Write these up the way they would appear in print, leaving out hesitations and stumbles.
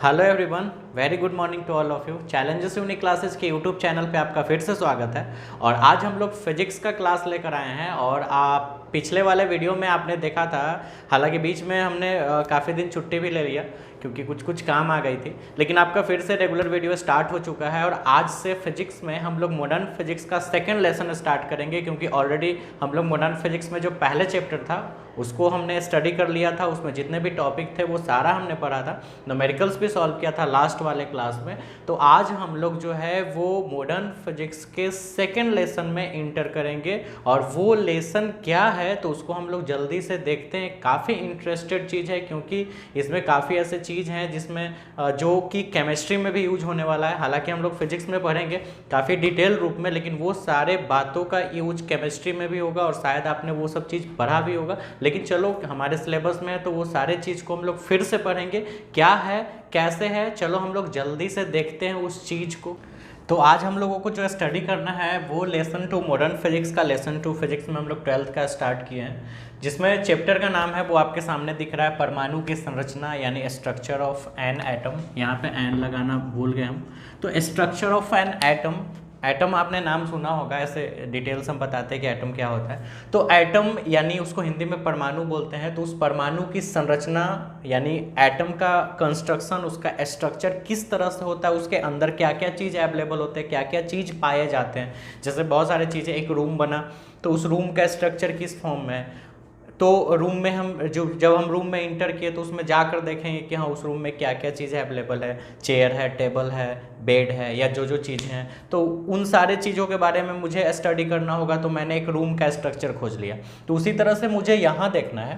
Hello everyone, very good morning to all of you. Challenges unique classes के YouTube channel पे आपका फिर से स्वागत है। और आज हम लोग फिजिक्स का क्लास लेकर आए हैं। और आप पिछले वाले वीडियो में आपने देखा था, हालांकि बीच में हमने काफ़ी दिन छुट्टी भी ले लिया क्योंकि कुछ काम आ गई थी, लेकिन आपका फिर से रेगुलर वीडियो स्टार्ट हो चुका है। और आज से फिजिक्स में हम लोग मॉडर्न फिजिक्स का सेकेंड लेसन स्टार्ट करेंगे, क्योंकि ऑलरेडी हम लोग मॉडर्न फिजिक्स में जो पहले चैप्टर था उसको हमने स्टडी कर लिया था। उसमें जितने भी टॉपिक थे वो सारा हमने पढ़ा था, न्यूमेरिकल्स भी सॉल्व किया था लास्ट वाले क्लास में। तो आज हम लोग जो है वो मॉडर्न फिजिक्स के सेकेंड लेसन में इंटर करेंगे। और वो लेसन क्या है तो उसको हम लोग जल्दी से देखते हैं। काफ़ी इंटरेस्टेड चीज़ है, क्योंकि इसमें काफ़ी ऐसे चीज़ हैं जिसमें जो कि केमिस्ट्री में भी यूज होने वाला है। हालांकि हम लोग फिजिक्स में पढ़ेंगे काफ़ी डिटेल रूप में, लेकिन वो सारे बातों का यूज केमिस्ट्री में भी होगा और शायद आपने वो सब चीज़ पढ़ा भी होगा। लेकिन चलो, हमारे सिलेबस में है तो वो सारे चीज़ को हम लोग फिर से पढ़ेंगे, क्या है कैसे है। चलो हम लोग जल्दी से देखते हैं उस चीज़ को। तो आज हम लोगों को जो स्टडी करना है वो लेसन 2 मॉडर्न फिजिक्स का लेसन 2 फिजिक्स में हम लोग 12th का स्टार्ट किए हैं, जिसमें चैप्टर का नाम है वो आपके सामने दिख रहा है, परमाणु की संरचना यानी स्ट्रक्चर ऑफ एन एटम। यहाँ पे एन लगाना भूल गए हम। तो structure of an atom, atom आपने नाम सुना होगा, ऐसे डिटेल्स हम बताते हैं कि एटम क्या होता है। तो एटम यानी उसको हिंदी में परमाणु बोलते हैं। तो उस परमाणु की संरचना यानी एटम का कंस्ट्रक्शन, उसका स्ट्रक्चर किस तरह से होता है, उसके अंदर क्या क्या चीज़ अवेलेबल होते हैं, क्या क्या चीज़ पाए जाते हैं। जैसे बहुत सारी चीज़ें, एक रूम बना तो उस रूम का स्ट्रक्चर किस फॉर्म में है। तो रूम में हम जब हम रूम में इंटर किए तो उसमें जाकर देखेंगे कि हाँ उस रूम में क्या क्या चीज़ें अवेलेबल है, चेयर है, टेबल है, बेड है, या जो चीज़ें हैं। तो उन सारे चीज़ों के बारे में मुझे स्टडी करना होगा। तो मैंने एक रूम का स्ट्रक्चर खोज लिया। तो उसी तरह से मुझे यहाँ देखना है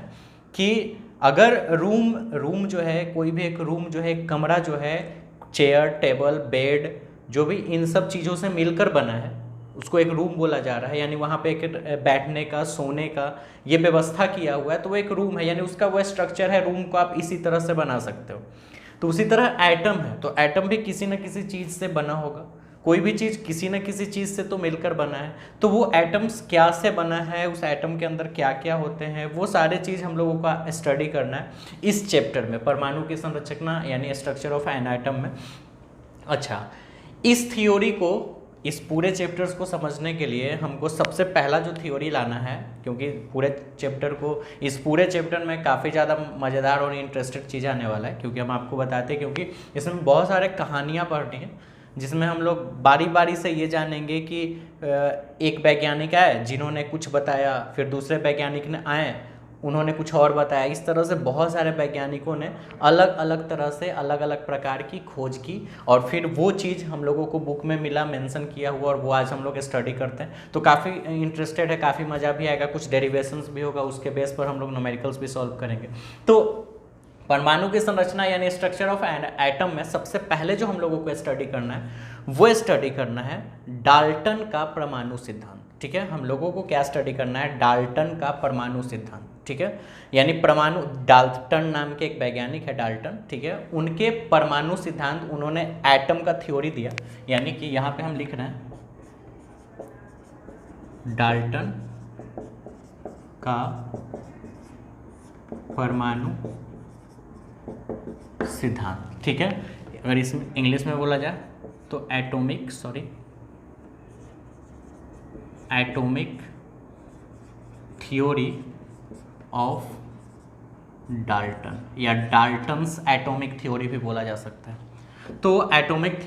कि अगर रूम जो है, कोई भी एक रूम जो है, एक कमरा जो है, चेयर, टेबल, बेड, जो भी इन सब चीज़ों से मिलकर बना है उसको एक रूम बोला जा रहा है। यानी वहाँ पे एक बैठने का, सोने का ये व्यवस्था किया हुआ है, तो वो एक रूम है। यानी उसका वो स्ट्रक्चर है। रूम को आप इसी तरह से बना सकते हो। तो उसी तरह एटम है, तो एटम भी किसी न किसी चीज़ से बना होगा। कोई भी चीज़ किसी न किसी चीज़ से तो मिलकर बना है। तो वो एटम्स क्या से बना है, उस एटम के अंदर क्या क्या होते हैं, वो सारे चीज़ हम लोगों का स्टडी करना है इस चैप्टर में, परमाणु की संरचना यानी स्ट्रक्चर ऑफ एन एटम में। अच्छा, इस थ्योरी को, इस पूरे चैप्टर्स को समझने के लिए हमको सबसे पहला जो थ्योरी लाना है, क्योंकि पूरे चैप्टर को, इस पूरे चैप्टर में काफ़ी ज़्यादा मज़ेदार और इंटरेस्टेड चीज़ आने वाला है, क्योंकि हम आपको बताते हैं, क्योंकि इसमें बहुत सारे कहानियाँ पढ़नी हैं, जिसमें हम लोग बारी बारी से ये जानेंगे कि एक वैज्ञानिक आए जिन्होंने कुछ बताया, फिर दूसरे वैज्ञानिक ने आए उन्होंने कुछ और बताया। इस तरह से बहुत सारे वैज्ञानिकों ने अलग अलग तरह से अलग अलग प्रकार की खोज की, और फिर वो चीज़ हम लोगों को बुक में मिला, मेंशन किया हुआ, और वो आज हम लोग स्टडी करते हैं। तो काफ़ी इंटरेस्टेड है, काफ़ी मज़ा भी आएगा, कुछ डेरिवेशंस भी होगा, उसके बेस पर हम लोग न्यूमेरिकल्स भी सॉल्व करेंगे। तो परमाणु की संरचना यानी स्ट्रक्चर ऑफ एन एटम में सबसे पहले जो हम लोगों को स्टडी करना है वो स्टडी करना है डाल्टन का परमाणु सिद्धांत। ठीक है, हम लोगों को क्या स्टडी करना है, डाल्टन का परमाणु सिद्धांत। ठीक है, यानी परमाणु, डाल्टन नाम के एक वैज्ञानिक है डाल्टन, ठीक है, उनके परमाणु सिद्धांत, उन्होंने एटम का थ्योरी दिया। यानी कि यहाँ पे हम लिख रहे हैं डाल्टन का परमाणु सिद्धांत। ठीक है, अगर इसमें इंग्लिश में बोला जाए तो एटॉमिक थ्योरी ऑफ डाल्टन, या डाल्टन्स एटॉमिक थ्योरी भी बोला जा सकता है। तो एटॉमिक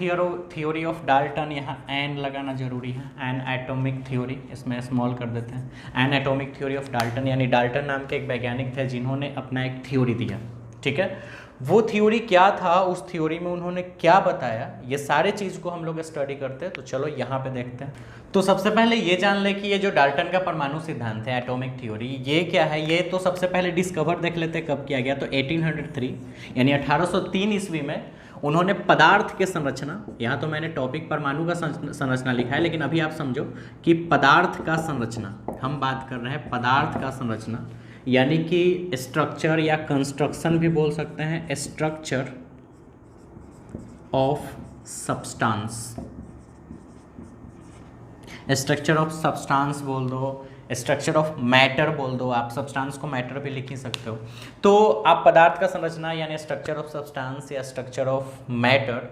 थ्योरी ऑफ डाल्टन, यहाँ एन लगाना जरूरी है, एन एटॉमिक थ्योरी, इसमें स्मॉल कर देते हैं, N atomic theory of Dalton. यानी डाल्टन नाम के एक वैज्ञानिक थे जिन्होंने अपना एक थ्योरी दिया। ठीक है, वो थ्योरी क्या था, उस थ्योरी में उन्होंने क्या बताया, ये सारे चीज़ को हम लोग स्टडी करते हैं। तो चलो यहाँ पे देखते हैं। तो सबसे पहले ये जान ले कि ये जो डाल्टन का परमाणु सिद्धांत है, एटॉमिक थ्योरी, ये क्या है। ये तो सबसे पहले डिस्कवर देख लेते हैं कब किया गया। तो 1803 यानी 1803 ईस्वी में उन्होंने पदार्थ के संरचना, यहाँ तो मैंने टॉपिक परमाणु का संरचना लिखा है, लेकिन अभी आप समझो कि पदार्थ का संरचना, हम बात कर रहे हैं पदार्थ का संरचना, यानी कि स्ट्रक्चर या कंस्ट्रक्शन भी बोल सकते हैं, structure of substance, structure of substance बोल दो, स्ट्रक्चर ऑफ मैटर बोल दो आप, सब्सटेंस को मैटर भी लिख ही सकते हो। तो आप पदार्थ का संरचना यानी स्ट्रक्चर ऑफ सब्सटेंस या स्ट्रक्चर ऑफ मैटर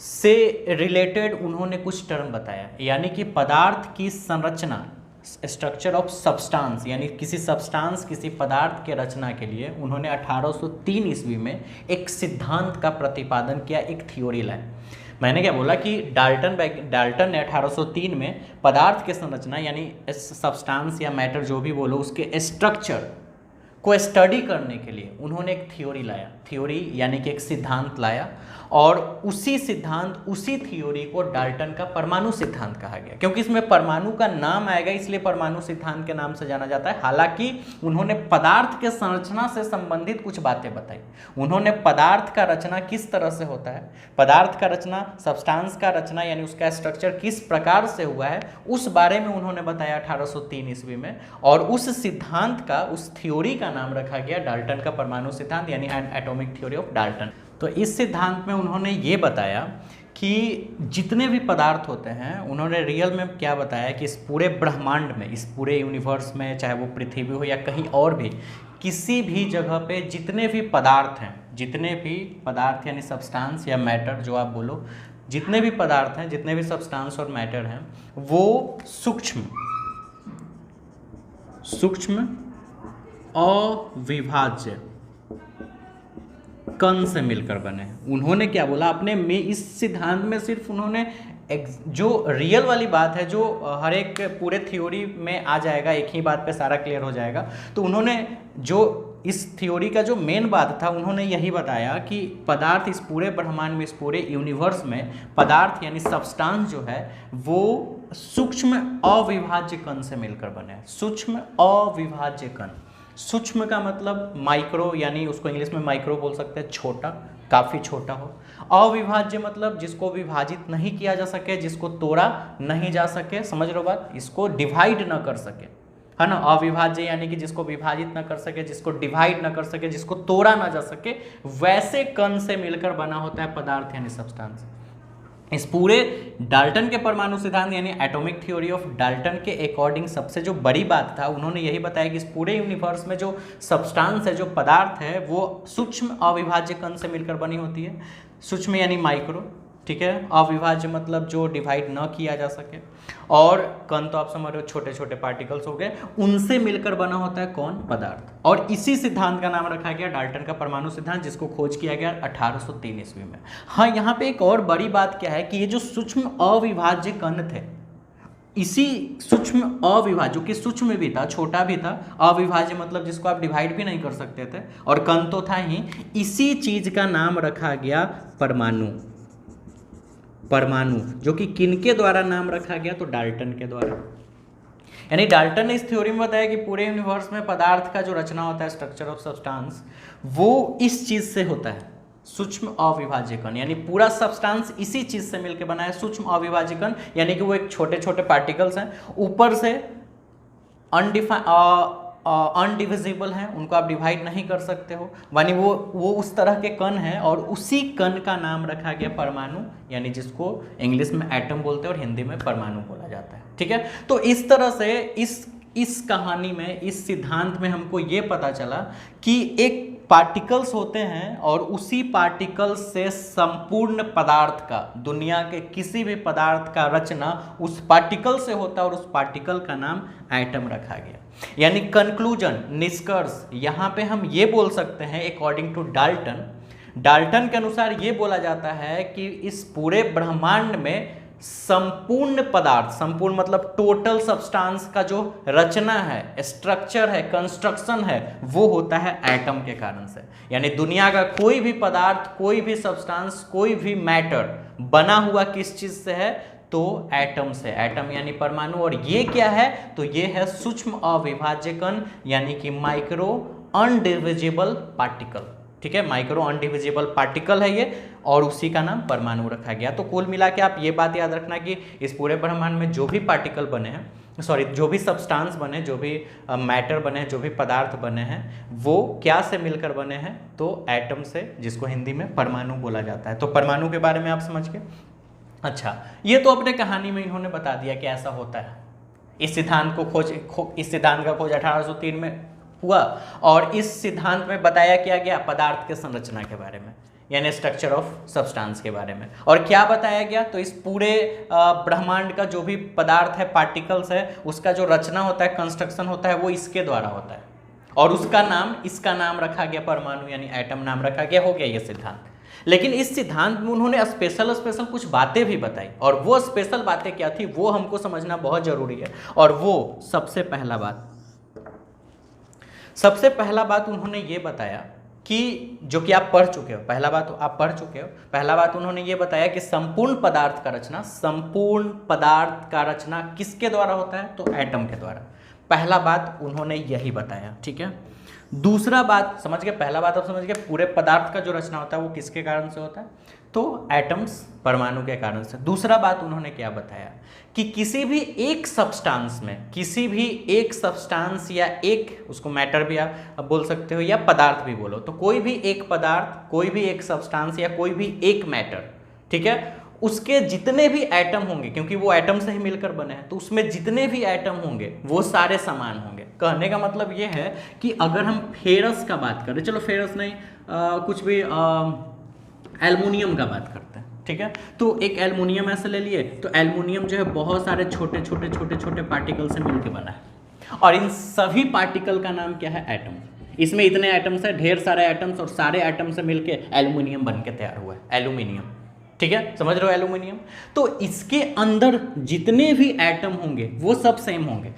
से रिलेटेड उन्होंने कुछ टर्म बताया, यानी कि पदार्थ की संरचना, स्ट्रक्चर ऑफ सब्सटेंस यानी किसी सब्सटेंस किसी पदार्थ के रचना के लिए उन्होंने 1803 ईस्वी में एक सिद्धांत का प्रतिपादन किया, एक थ्योरी लाए। मैंने क्या बोला कि डाल्टन ने 1803 में पदार्थ के संरचना यानी सब्सटेंस या मैटर जो भी बोलो उसके स्ट्रक्चर को स्टडी करने के लिए उन्होंने एक थ्योरी लाया, थ्योरी यानी कि एक सिद्धांत लाया, और उसी सिद्धांत उसी थ्योरी को डाल्टन का परमाणु सिद्धांत कहा गया। क्योंकि इसमें परमाणु का नाम आएगा इसलिए परमाणु सिद्धांत के नाम से जाना जाता है। हालांकि उन्होंने पदार्थ के संरचना से संबंधित कुछ बातें बताई। उन्होंने पदार्थ का रचना किस तरह से होता है, पदार्थ का रचना, सब्सटेंस का रचना यानी उसका स्ट्रक्चर किस प्रकार से हुआ है, उस बारे में उन्होंने बताया 1803 ईस्वी में। और उस सिद्धांत का, उस थ्योरी का नाम रखा गया डाल्टन का परमाणु सिद्धांत यानी एटॉमिक थ्योरी ऑफ डाल्टन। तो इस सिद्धांत में उन्होंने ये बताया कि जितने भी पदार्थ होते हैं, उन्होंने रियल में क्या बताया कि इस पूरे ब्रह्मांड में, इस पूरे यूनिवर्स में, चाहे वो पृथ्वी हो या कहीं और भी, किसी भी जगह पे जितने भी पदार्थ हैं, जितने भी पदार्थ यानी सब्सटेंस या मैटर जो आप बोलो, जितने भी पदार्थ हैं, जितने भी सब्सटेंस और मैटर हैं, वो सूक्ष्म अविभाज्य कण से मिलकर बने हैं। उन्होंने क्या बोला अपने में, इस सिद्धांत में सिर्फ उन्होंने जो रियल वाली बात है, जो हर एक पूरे थ्योरी में आ जाएगा, एक ही बात पे सारा क्लियर हो जाएगा। तो उन्होंने जो इस थ्योरी का जो मेन बात था, उन्होंने यही बताया कि पदार्थ इस पूरे ब्रह्मांड में, इस पूरे यूनिवर्स में पदार्थ यानी सब्सटेंस जो है वो सूक्ष्म अविभाज्य कण से मिलकर बने हैं। सूक्ष्म अविभाज्य कण, सूक्ष्म का मतलब माइक्रो, यानी उसको इंग्लिश में माइक्रो बोल सकते हैं, छोटा, काफ़ी छोटा हो। अविभाज्य मतलब जिसको विभाजित नहीं किया जा सके, जिसको तोड़ा नहीं जा सके, समझ रहे हो बात, इसको डिवाइड ना कर सके, है ना। अविभाज्य यानी कि जिसको विभाजित ना कर सके, जिसको डिवाइड ना कर सके, जिसको तोड़ा ना जा सके, वैसे कण से मिलकर बना होता है पदार्थ यानी सब्सटेंस। इस पूरे डाल्टन के परमाणु सिद्धांत यानी एटॉमिक थ्योरी ऑफ डाल्टन के अकॉर्डिंग सबसे जो बड़ी बात था, उन्होंने यही बताया कि इस पूरे यूनिवर्स में जो सब्सटेंस है, जो पदार्थ है, वो सूक्ष्म अविभाज्य कण से मिलकर बनी होती है। सूक्ष्म यानी माइक्रो, ठीक है। अविभाज्य मतलब जो डिवाइड न किया जा सके, और कण तो आप समझ रहे हो, छोटे छोटे पार्टिकल्स हो गए, उनसे मिलकर बना होता है कौन, पदार्थ। और इसी सिद्धांत का नाम रखा गया डाल्टन का परमाणु सिद्धांत, जिसको खोज किया गया 1803 ईस्वी में। हाँ, यहाँ पे एक और बड़ी बात क्या है कि ये जो सूक्ष्म अविभाज्य कण थे, इसी सूक्ष्म अविभाज्य, जो कि सूक्ष्म भी था, छोटा भी था, अविभाज्य मतलब जिसको आप डिवाइड भी नहीं कर सकते थे, और कण तो था ही, इसी चीज का नाम रखा गया परमाणु। परमाणु जो कि किनके द्वारा नाम रखा गया, तो डाल्टन के द्वारा। यानी डाल्टन ने इस थ्योरी में बताया कि पूरे यूनिवर्स में पदार्थ का जो रचना होता है, स्ट्रक्चर ऑफ सब्सटेंस, वो इस चीज से होता है, सूक्ष्म अविभाज्य कण। यानी पूरा सब्सटेंस इसी चीज से मिलकर बना है, सूक्ष्म अविभाज्य कण, यानी कि वो एक छोटे छोटे पार्टिकल्स हैं, ऊपर से अनडिविजिबल हैं, उनको आप डिवाइड नहीं कर सकते हो, यानी वो उस तरह के कण हैं, और उसी कण का नाम रखा गया परमाणु, यानी जिसको इंग्लिश में एटम बोलते हैं और हिंदी में परमाणु बोला जाता है, ठीक है। तो इस तरह से इस कहानी में, इस सिद्धांत में हमको ये पता चला कि एक पार्टिकल्स होते हैं, और उसी पार्टिकल्स से संपूर्ण पदार्थ का, दुनिया के किसी भी पदार्थ का रचना उस पार्टिकल से होता है, और उस पार्टिकल का नाम एटम रखा गया। यानी कंक्लूजन, निष्कर्ष, यहाँ पे हम ये बोल सकते हैं अकॉर्डिंग टू डाल्टन के अनुसार ये बोला जाता है कि इस पूरे ब्रह्मांड में संपूर्ण पदार्थ, संपूर्ण मतलब टोटल सब्सटेंस का जो रचना है, स्ट्रक्चर है, कंस्ट्रक्शन है, वो होता है एटम के कारण से। यानी दुनिया का कोई भी पदार्थ, कोई भी सब्सटेंस, कोई भी मैटर बना हुआ किस चीज से है, तो एटम से। एटम यानी परमाणु, और ये क्या है, तो ये है सूक्ष्म अविभाज्य कण, यानी कि माइक्रो अनडिविजिबल पार्टिकल, ठीक है। माइक्रो अनडिविजिबल पार्टिकल है ये, और उसी का नाम परमाणु रखा गया। तो कुल मिला के आप ये बात याद रखना कि इस पूरे ब्रह्मांड में जो भी पार्टिकल बने हैं, सॉरी, जो भी सब्सटेंस बने, जो भी मैटर बने, जो भी पदार्थ बने हैं, वो क्या से मिलकर बने हैं, तो एटम से, जिसको हिंदी में परमाणु बोला जाता है। तो परमाणु के बारे में आप समझ गए। अच्छा, ये तो अपने कहानी में इन्होंने बता दिया कि ऐसा होता है, इस सिद्धांत का खोज 1803 में हुआ और इस सिद्धांत में बताया क्या गया, पदार्थ के संरचना के बारे में, यानी स्ट्रक्चर ऑफ सब्सटेंस के बारे में। और क्या बताया गया, तो इस पूरे ब्रह्मांड का जो भी पदार्थ है, पार्टिकल्स है, उसका जो रचना होता है, कंस्ट्रक्शन होता है, वो इसके द्वारा होता है और इसका नाम रखा गया परमाणु, यानी एटम नाम रखा गया। हो गया ये सिद्धांत। लेकिन इस सिद्धांत में उन्होंने स्पेशल कुछ बातें भी बताई और वो स्पेशल बातें क्या थी वो हमको समझना बहुत जरूरी है। और वो सबसे पहला बात उन्होंने ये बताया कि जो कि आप पढ़ चुके हो, पहला बात उन्होंने ये बताया कि संपूर्ण पदार्थ का रचना किसके द्वारा होता है, तो एटम के द्वारा। पहला बात उन्होंने यही बताया, ठीक है। दूसरा बात समझ गए, पहला बात आप समझ गए, पूरे पदार्थ का जो रचना होता है वो किसके कारण से होता है, तो एटम्स, परमाणु के कारण से। दूसरा बात उन्होंने क्या बताया कि किसी भी एक सब्सटेंस या एक, उसको मैटर भी आप बोल सकते हो या पदार्थ भी बोलो, तो कोई भी एक पदार्थ, कोई भी एक सब्सटेंस या कोई भी एक मैटर, ठीक है, उसके जितने भी एटम होंगे, क्योंकि वो एटम से ही मिलकर बने हैं, तो उसमें जितने भी एटम होंगे वो सारे समान होंगे। कहने का मतलब ये है कि अगर हम फेरस का बात करें, चलो फेरस नहीं, कुछ भी एल्युमिनियम का बात करते हैं, ठीक है, तो एक एल्युमिनियम ऐसे ले लिए, तो एल्युमिनियम जो है बहुत सारे छोटे छोटे पार्टिकल से मिलकर बना है और इन सभी पार्टिकल का नाम क्या है, एटम। इसमें इतने एटम्स है, ढेर सारे एटम्स, और सारे एटम से मिलकर एल्युमिनियम बन के तैयार हुआ है, एल्युमिनियम, ठीक है, समझ रहे हो एल्युमिनियम। तो इसके अंदर जितने भी एटम होंगे वो सब सेम होंगे,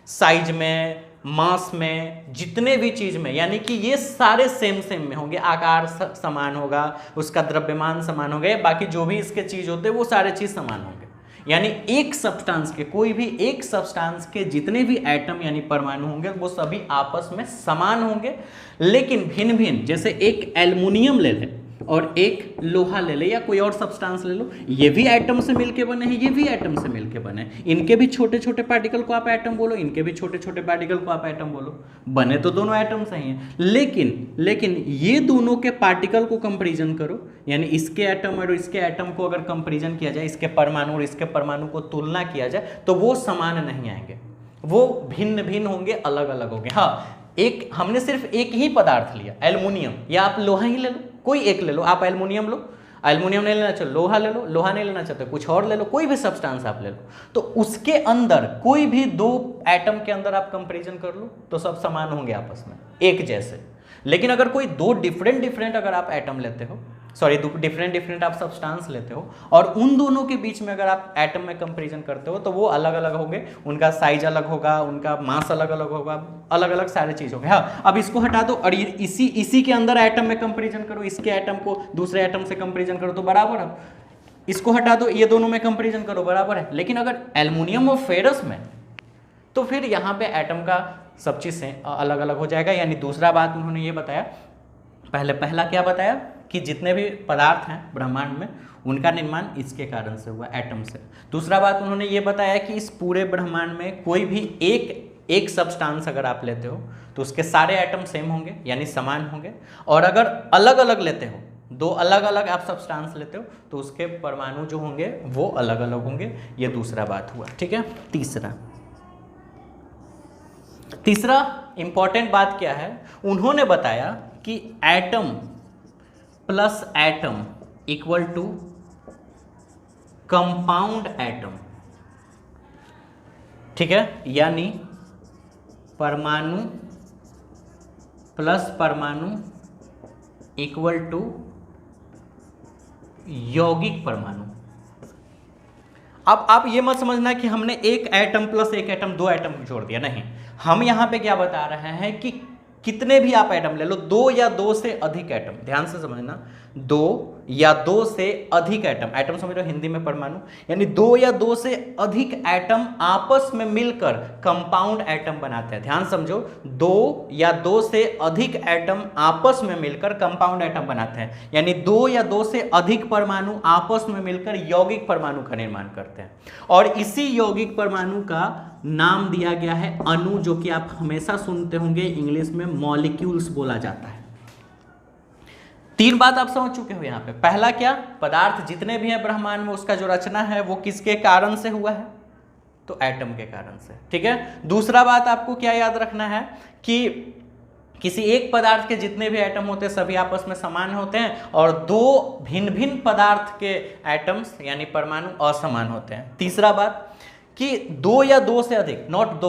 साइज में, मास में, जितने भी चीज में, यानी कि ये सारे सेम में होंगे, आकार समान होगा, उसका द्रव्यमान समान होगा, बाकी जो भी इसके चीज होते हैं वो सारे चीज समान होंगे। यानी एक सब्सटेंस के, कोई भी एक सब्सटेंस के जितने भी एटम यानी परमाणु होंगे वो सभी आपस में समान होंगे, लेकिन भिन्न भिन्न। जैसे एक एल्युमिनियम ले ले और एक लोहा ले ले या कोई और सब्सटेंस ले लो, ये भी एटम से मिलके बने हैं, ये भी एटम से मिलके बने हैं, इनके भी छोटे छोटे पार्टिकल को आप एटम बोलो, इनके भी छोटे छोटे पार्टिकल को आप एटम बोलो, बने तो दोनों एटम से ही हैं। लेकिन ये दोनों के पार्टिकल को कंपैरिजन करो, यानी इसके एटम और इसके एटम को अगर कंपैरिजन किया जाए, इसके परमाणु और इसके परमाणु को तुलना किया जाए, तो वो समान नहीं आएंगे, वो भिन्न भिन्न होंगे, अलग अलग होंगे। हाँ, एक हमने सिर्फ एक ही पदार्थ लिया, एल्युमिनियम, या आप लोहा ही ले लो, कोई एक ले लो, आप एल्युमिनियम लो, एल्युमिनियम नहीं लेना चाहते लोहा ले लो, लोहा नहीं लेना चाहते कुछ और ले लो, कोई भी सब्सटेंस आप ले लो, तो उसके अंदर कोई भी दो एटम के अंदर आप कंपैरिजन कर लो तो सब समान होंगे आपस में, एक जैसे। लेकिन अगर कोई दो डिफरेंट अगर आप एटम लेते हो, सॉरी डिफरेंट आप सब्सटेंस लेते हो और उन दोनों के बीच में अगर आप एटम में कंपैरिजन करते हो तो वो अलग अलग होंगे, उनका साइज अलग होगा, उनका मास अलग अलग होगा, अलग अलग सारे चीज होंगे। हाँ, अब इसको हटा दो और इसी के अंदर एटम में कंपैरिजन करो, इसके एटम को दूसरे एटम से कंपैरिजन करो तो बराबर है। इसको हटा दो, ये दोनों में कंपैरिजन करो, बराबर है। लेकिन अगर एल्युमिनियम और फेरस में, तो फिर यहाँ पे एटम का सब चीज से अलग अलग हो जाएगा। यानी दूसरा बात उन्होंने ये बताया, पहला क्या बताया कि जितने भी पदार्थ हैं ब्रह्मांड में उनका निर्माण इसके कारण से हुआ, एटम से। दूसरा बात उन्होंने ये बताया कि इस पूरे ब्रह्मांड में कोई भी एक सब्सटेंस अगर आप लेते हो तो उसके सारे एटम सेम होंगे, यानी समान होंगे, और अगर अलग अलग लेते हो, दो अलग अलग आप सब्सटेंस लेते हो तो उसके परमाणु जो होंगे वो अलग अलग होंगे। ये दूसरा बात हुआ, ठीक है। तीसरा इंपॉर्टेंट बात क्या है, उन्होंने बताया कि atom plus atom equal to compound atom, ठीक है, यानी परमाणु प्लस परमाणु इक्वल टू यौगिक परमाणु। अब आप ये मत समझना कि हमने एक एटम प्लस एक एटम, दो एटम जोड़ दिया, नहीं। हम यहां पे क्या बता रहे हैं कि कितने भी आप एटम ले लो, दो या दो से अधिक एटम, ध्यान से समझना, दो या दो से अधिक एटम समझ रहे हो, हिंदी में परमाणु, यानी दो या दो से अधिक एटम आपस में मिलकर कंपाउंड एटम बनाते हैं। ध्यान समझो, दो या दो से अधिक एटम आपस में मिलकर कंपाउंड एटम बनाते हैं, यानी दो या दो से अधिक परमाणु आपस में मिलकर यौगिक परमाणु का निर्माण करते हैं। और इसी यौगिक परमाणु का नाम दिया गया है अणु, जो कि आप हमेशा सुनते होंगे इंग्लिश में मॉलिक्यूल्स बोला जाता है। तीन बात आप समझ चुके हो यहाँ पे। पहला क्या, पदार्थ जितने भी हैं ब्रह्मांड में उसका जो रचना है वो किसके कारण से हुआ है, तो एटम के कारण से, ठीक है। दूसरा बात आपको क्या याद रखना है कि किसी एक पदार्थ के जितने भी एटम होते हैं सभी आपस में समान होते हैं और दो भिन्न भिन्न पदार्थ के एटम्स यानी परमाणु असमान होते हैं। तीसरा बात कि दो या दो से अधिक, नॉट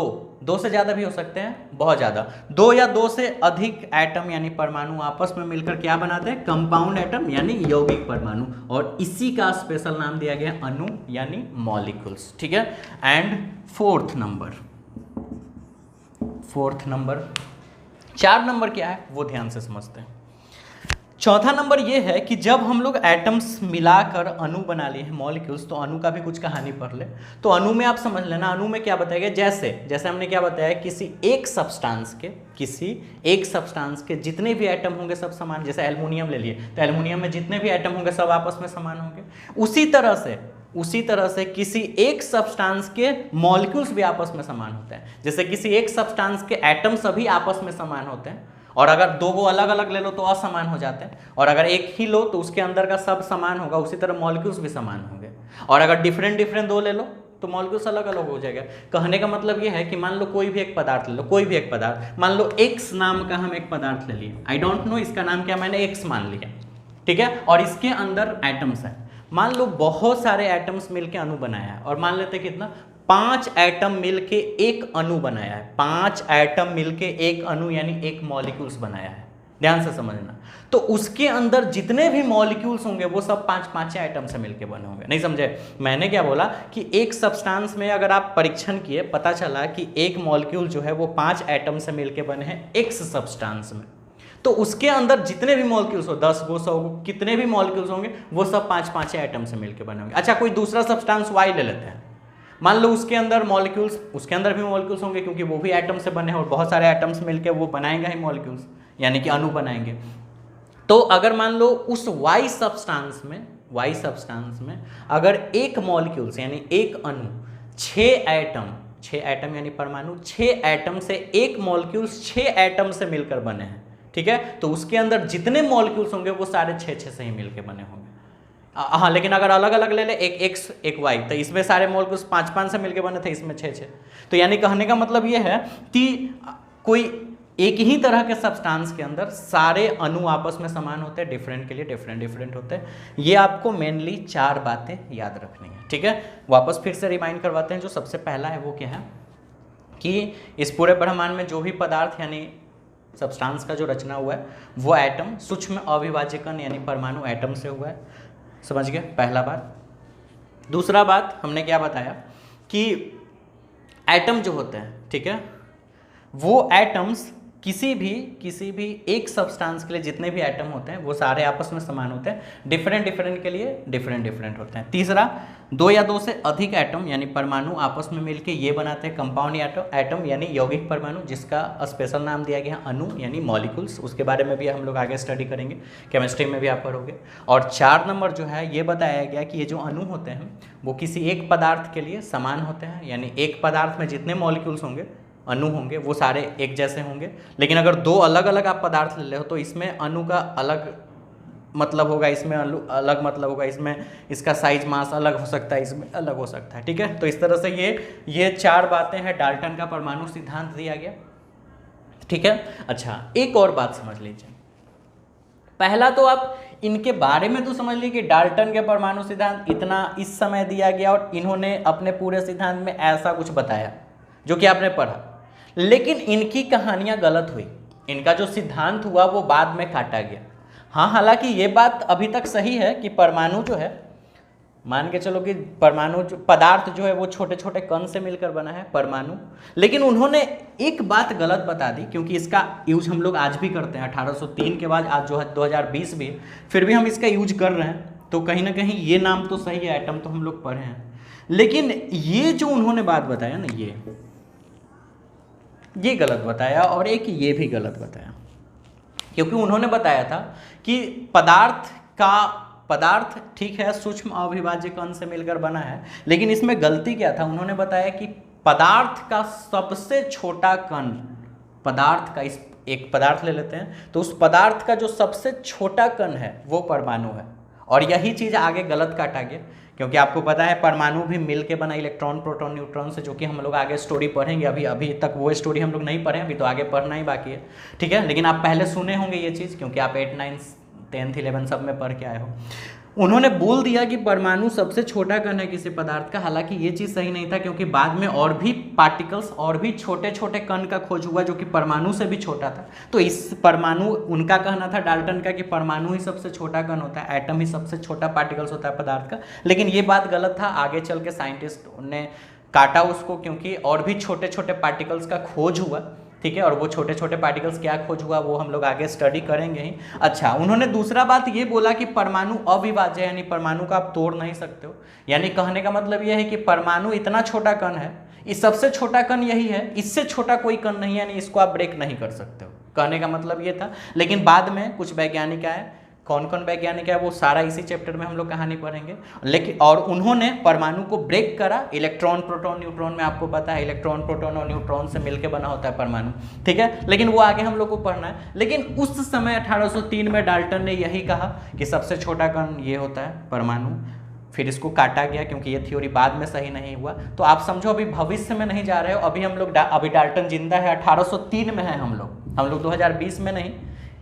दो से ज्यादा भी हो सकते हैं, बहुत ज्यादा, दो या दो से अधिक एटम यानी परमाणु आपस में मिलकर क्या बनाते हैं, कंपाउंड एटम यानी यौगिक परमाणु, और इसी का स्पेशल नाम दिया गया अणु यानी मॉलिक्यूल्स, ठीक है। एंड फोर्थ नंबर 4 नंबर क्या है वो ध्यान से समझते हैं। चौथा नंबर ये है कि जब हम लोग एटम्स मिलाकर अणु बना लिए हैं, मॉलिक्यूल्स, तो अणु का भी कुछ कहानी पढ़ ले। तो अणु में आप समझ लेना, अणु में क्या बताया गया, जैसे हमने क्या बताया, किसी एक सब्सटेंस के जितने भी एटम होंगे सब समान, जैसे एल्युमिनियम ले लिए तो एल्युमिनियम में जितने भी एटम होंगे सब आपस में समान होंगे। उसी तरह से किसी एक सब्सटेंस के मॉलिक्यूल्स भी आपस में समान होते हैं। जैसे किसी एक सब्सटेंस के एटम सभी आपस में समान होते हैं, और अगर दो को अलग अलग ले लो तो असमान हो जाते हैं, और अगर एक ही लो तो उसके अंदर का सब समान होगा, उसी तरह मॉलिक्यूल्स भी समान होंगे। और अगर डिफरेंट दो ले लो तो मॉलिक्यूल्स अलग अलग हो जाएगा। कहने का मतलब ये है कि मान लो कोई भी एक पदार्थ ले लो, मान लो एक्स नाम का हम एक पदार्थ ले लिए, आई डोंट नो इसका नाम क्या, मैंने एक्स मान लिया, ठीक है, और इसके अंदर एटम्स है। मान लो बहुत सारे एटम्स मिलके अणु बनाया है, और मान लेते कितना, 5 एटम मिलके एक अणु बनाया है, 5 एटम मिलके एक अणु यानी एक मॉलिक्यूल्स बनाया है। ध्यान से समझना, तो उसके अंदर जितने भी मॉलिक्यूल्स होंगे वो सब 5 एटम से मिलके बने होंगे। नहीं समझे मैंने क्या बोला, कि एक सब्सटेंस में अगर आप परीक्षण किए, पता चला कि एक मॉलिक्यूल जो है वो 5 एटम से मिलके बने हैं एक्स सब्सटेंस में, तो उसके अंदर जितने भी मॉलिक्यूल्स हो, 10 को 100 को कितने भी मॉलिक्यूल्स होंगे वो सब 5 एटम से मिलके बने होंगे। अच्छा, कोई दूसरा सब्सटेंस वाई ले लेते हैं, मान लो उसके अंदर भी मॉलिक्यूल्स होंगे, क्योंकि वो भी एटम से बने हैं, और बहुत सारे एटम्स मिलके वो बनाएंगे ही मॉलिक्यूल्स, यानी कि अणु बनाएंगे। तो अगर मान लो उस वाई सब्सटेंस में अगर एक मॉलिक्यूल्स यानी एक अणु 6 एटम यानी परमाणु 6 एटम से एक मॉलिक्यूल्स 6 एटम से मिलकर बने हैं, ठीक है, तो उसके अंदर जितने मॉलिक्यूल्स होंगे वो सारे 6 से ही मिलकर बने होंगे। हाँ, लेकिन अगर अलग अलग ले ले, एक एक्स एक वाई, तो इसमें सारे मॉलिक्यूल्स 5 से मिलकर बने थे, इसमें 6। तो यानी कहने का मतलब ये है कि कोई एक ही तरह के सब्सटेंस के अंदर सारे अणु आपस में समान होते हैं, डिफरेंट के लिए डिफरेंट होते हैं। ये आपको मेनली 4 बातें याद रखनी है, ठीक है। वापस फिर से रिमाइंड करवाते हैं। जो सबसे पहला है वो क्या है कि इस पूरे ब्रह्मांड में जो भी पदार्थ यानी सब्सटेंस का जो रचना हुआ है वो एटम, सूक्ष्म अविभाज्य कण यानी परमाणु एटम से हुआ है। समझ गए, पहला बात। दूसरा बात हमने क्या बताया कि एटम जो होते हैं, ठीक है, वो एटम्स किसी भी एक सब्सटेंस के लिए जितने भी एटम होते हैं वो सारे आपस में समान होते हैं, डिफरेंट के लिए डिफरेंट होते हैं। तीसरा, 2 या 2 से अधिक एटम यानी परमाणु आपस में मिलके ये बनाते हैं कंपाउंड एटम यानी यौगिक परमाणु, जिसका स्पेशल नाम दिया गया अणु यानी मॉलिक्यूल्स। उसके बारे में भी हम लोग आगे स्टडी करेंगे, केमिस्ट्री में भी आप पढ़ोगे। और 4 नंबर जो है ये बताया गया कि ये जो अणु होते हैं वो किसी एक पदार्थ के लिए समान होते हैं, यानी एक पदार्थ में जितने मॉलिक्यूल्स होंगे, अणु होंगे, वो सारे एक जैसे होंगे। लेकिन अगर 2 अलग अलग आप पदार्थ ले रहे हो तो इसमें अणु का अलग मतलब होगा, इसमें अलग मतलब होगा, इसमें इसका साइज मास अलग हो सकता है, इसमें अलग हो सकता है, ठीक है। तो इस तरह से ये 4 बातें हैं, डाल्टन का परमाणु सिद्धांत दिया गया, ठीक है। अच्छा, एक और बात समझ लीजिए। पहला तो आप इनके बारे में तो समझ लीजिए कि डाल्टन के परमाणु सिद्धांत इतना इस समय दिया गया और इन्होंने अपने पूरे सिद्धांत में ऐसा कुछ बताया जो कि आपने पढ़ा, लेकिन इनकी कहानियां गलत हुई। इनका जो सिद्धांत हुआ वो बाद में काटा गया। हाँ, हालांकि ये बात अभी तक सही है कि परमाणु जो है, मान के चलो कि परमाणु पदार्थ जो है वो छोटे छोटे कण से मिलकर बना है परमाणु, लेकिन उन्होंने एक बात गलत बता दी, क्योंकि इसका यूज हम लोग आज भी करते हैं। 1803 के बाद आज जो है 2020 भी, फिर भी हम इसका यूज कर रहे हैं। तो कहीं ना कहीं ये नाम तो सही है, एटम तो हम लोग पढ़े हैं, लेकिन ये जो उन्होंने बात बताया ना, ये गलत बताया, और एक ये भी गलत बताया, क्योंकि उन्होंने बताया था कि पदार्थ ठीक है सूक्ष्म अविभाज्य कण से मिलकर बना है, लेकिन इसमें गलती क्या था, उन्होंने बताया कि पदार्थ का सबसे छोटा कण, पदार्थ का, एक पदार्थ ले लेते हैं तो उस पदार्थ का जो सबसे छोटा कण है वो परमाणु है, और यही चीज़ आगे गलत काटा गया, क्योंकि आपको पता है परमाणु भी मिल के बना इलेक्ट्रॉन प्रोटॉन न्यूट्रॉन से, जो कि हम लोग आगे स्टोरी पढ़ेंगे। अभी तक वो स्टोरी हम लोग नहीं पढ़े, अभी तो आगे पढ़ना ही बाकी है, ठीक है। लेकिन आप पहले सुने होंगे ये चीज़, क्योंकि आप 8, 9, 10, 11 सब में पढ़ के आए हो। उन्होंने बोल दिया कि परमाणु सबसे छोटा कण है किसी पदार्थ का, हालांकि ये चीज़ सही नहीं था, क्योंकि बाद में और भी पार्टिकल्स और भी छोटे छोटे कण का खोज हुआ जो कि परमाणु से भी छोटा था। तो इस परमाणु, उनका कहना था डाल्टन का कि परमाणु ही सबसे छोटा कण होता है, एटम ही सबसे छोटा पार्टिकल्स होता है पदार्थ का। लेकिन ये बात गलत था, आगे चल के साइंटिस्ट ने काटा उसको, क्योंकि और भी छोटे छोटे पार्टिकल्स का खोज हुआ, ठीक है। और वो छोटे छोटे पार्टिकल्स क्या खोज हुआ वो हम लोग आगे स्टडी करेंगे ही। अच्छा, उन्होंने दूसरा बात ये बोला कि परमाणु अविभाज्य है, यानी परमाणु को आप तोड़ नहीं सकते हो। यानी कहने का मतलब यह है कि परमाणु इतना छोटा कण है, इस सबसे छोटा कण यही है, इससे छोटा कोई कण नहीं है, यानी इसको आप ब्रेक नहीं कर सकते हो, कहने का मतलब ये था। लेकिन बाद में कुछ वैज्ञानिक आए, कौन कौन वैज्ञानिक है वो सारा इसी चैप्टर में हम लोग कहानी पढ़ेंगे। लेकिन और उन्होंने परमाणु को ब्रेक करा, इलेक्ट्रॉन प्रोटॉन न्यूट्रॉन में आपको पता है इलेक्ट्रॉन प्रोटॉन और न्यूट्रॉन से मिलकर बना होता है परमाणु, ठीक है। लेकिन वो आगे हम लोग को पढ़ना है। लेकिन उस समय 1803 में डाल्टन ने यही कहा कि सबसे छोटा कण ये होता है परमाणु। फिर इसको काटा गया क्योंकि ये थ्योरी बाद में सही नहीं हुआ। तो आप समझो अभी भविष्य में नहीं जा रहे हो, अभी हम लोग अभी डाल्टन जिंदा है, 1803 में है हम लोग 2020 में नहीं,